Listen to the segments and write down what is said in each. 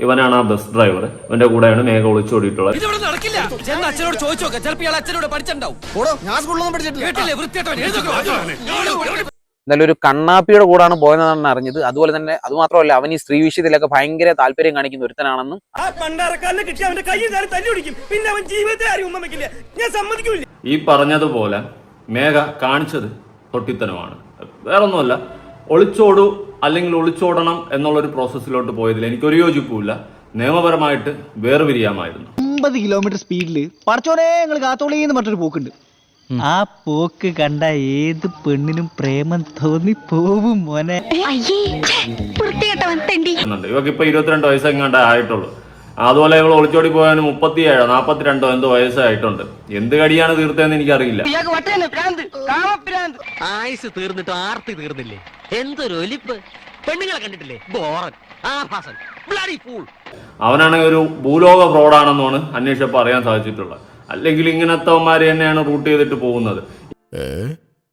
ഇവനാണ് ആ bus driver. ഇവന്റെ കൂടെയാണ് മേഘ ഒളിച്ചോടിയിട്ടുള്ളത്. എന്നാലും ഒരു കണ്ണാപ്പിയുടെ കൂടാണ് പോയതെന്നാണ് അറിഞ്ഞത്. അതുപോലെ തന്നെ അത് മാത്രമല്ല, അവൻ ഈ സ്ത്രീ വിഷയത്തിലൊക്കെ ഭയങ്കര താല്പര്യം കാണിക്കുന്ന ഒരുത്തനാണെന്നും ഈ പറഞ്ഞതുപോലെ മേഘ കാണിച്ചത് തൊട്ടിത്തനമാണ്, വേറൊന്നുമല്ല. ഒളിച്ചോടു അല്ലെങ്കിൽ ഒളിച്ചോടണം എന്നുള്ളൊരു പ്രോസസ്സിലോട്ട് പോയതിൽ എനിക്കൊരു യോജിപ്പുമില്ല. നിയമപരമായിട്ട് വേർപിരിയാമായിരുന്നു. 50 കിലോമീറ്റർ സ്പീഡില് പറച്ചോനെ നിങ്ങൾ കാത്തോളിന്ന് പറഞ്ഞൊരു പോക്കുണ്ട്. ആ പോക്ക് കണ്ട ഏത് പെണ്ണിനും പ്രേമം തോന്നി പോവും മോനെ. ഇവക്ക് ഇപ്പൊ 22 വയസ്സെങ്ങാണ്ട് ആയിട്ടുള്ളൂ. അതുപോലെ ഇവൾ ഒളിച്ചോടി പോയാൽ 37 42 എന്തോ വയസ്സായിട്ടുണ്ട്. എന്ത് കടിയാണ് തീർത്തതെന്ന് എനിക്കറിയില്ല. ആയുസ് തീർന്നിട്ട് ആർത്തി തീർന്നില്ലേ? എന്തൊരു ഒലിപ്പ്! പെണ്ണുങ്ങളെ കണ്ടിട്ടില്ലേ? ബോറൻ, ആഭാസൻ, ബ്ലഡി ഫൂൾ. അവനാണെങ്കിൽ ഒരു ഭൂലോക ഫ്രോഡാണെന്നാണ് അന്വേഷിച്ചപ്പോൾ അറിയാൻ സാധിച്ചിട്ടുള്ളത്. അല്ലെങ്കിൽ ഇങ്ങനത്തെമാര് തന്നെയാണ് റൂട്ട് ചെയ്തിട്ട് പോകുന്നത്.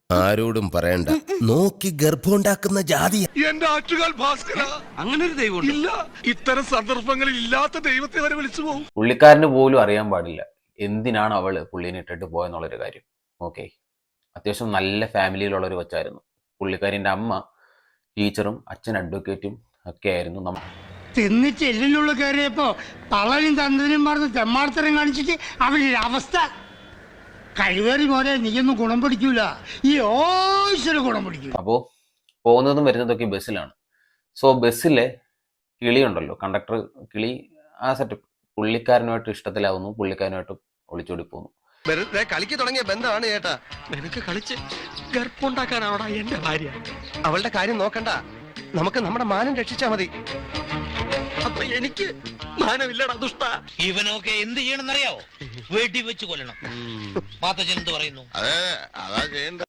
ആരോടും പറയണ്ട, നോക്കി ഗർഭമുണ്ടാക്കുന്ന ജാതി. എന്റെ ആറ്റുകാൽ ഭാസ്കര, അങ്ങനെ ഒരു ദൈവം ഇല്ല. ഇത്തരം സന്ദർഭങ്ങളിൽ ഇല്ലാത്ത ദൈവത്തെ വരെ വിളിച്ചു പോകും. പുള്ളിക്കാരന് പോലും അറിയാൻ പാടില്ല എന്തിനാണ് അവള് പുള്ളിനെ ഇട്ടിട്ട് പോയെന്നുള്ളൊരു കാര്യം. ഓക്കെ, അത്യാവശ്യം നല്ല ഫാമിലിയിലുള്ളൊരു കൊച്ചായിരുന്നു. പുള്ളിക്കാരിൻ്റെ അമ്മ ടീച്ചറും അച്ഛൻ അഡ്വക്കേറ്റും ഒക്കെ ആയിരുന്നു. ചെന്നിട്ട് എല്ലിനുള്ള കയറിയപ്പോ തളനും തന്തനും പറഞ്ഞ് തെമ്മാടത്തരം കാണിച്ചിട്ട് അവരുടെ അവസ്ഥ. കഴിവേറി മോനെ, നീയൊന്നും ഗുണം പിടിക്കൂല, ഈ ഓശല് ഗുണം പിടിക്കൂല. അപ്പോൾ പോകുന്നതും വരുന്നതൊക്കെ ബസ്സിലാണ്. സോ ബസ്സിലെ കിളിയുണ്ടല്ലോ, കണ്ടക്ടർ കിളി, ആ സെറ്റപ്പ് പുള്ളിക്കാരനുമായിട്ട് ഇഷ്ടത്തിലാവുന്നു. പുള്ളിക്കാരനുമായിട്ട് ഒളിച്ചോടി പോകുന്നു. വെറുതെ കളിക്ക് തുടങ്ങിയ ബന്ധമാണ് ചേട്ടാ. നിനക്ക് കളിച്ച് ഗർഭമുണ്ടാക്കാനാണോടാ എന്റെ ഭാര്യ? അവളുടെ കാര്യം നോക്കണ്ട, നമുക്ക് നമ്മുടെ മാനം രക്ഷിച്ചാ മതി. അപ്പൊ എനിക്ക് മാനമില്ലടാ ദുഷ്ട. ഇവനൊക്കെ എന്ത് ചെയ്യണമെന്നറിയാവോ? വെടി വെച്ച് കൊല്ലണം. മാത്തച്ഛൻ എന്ത് പറയുന്നു? അതാ ചെയ്യണ്ട.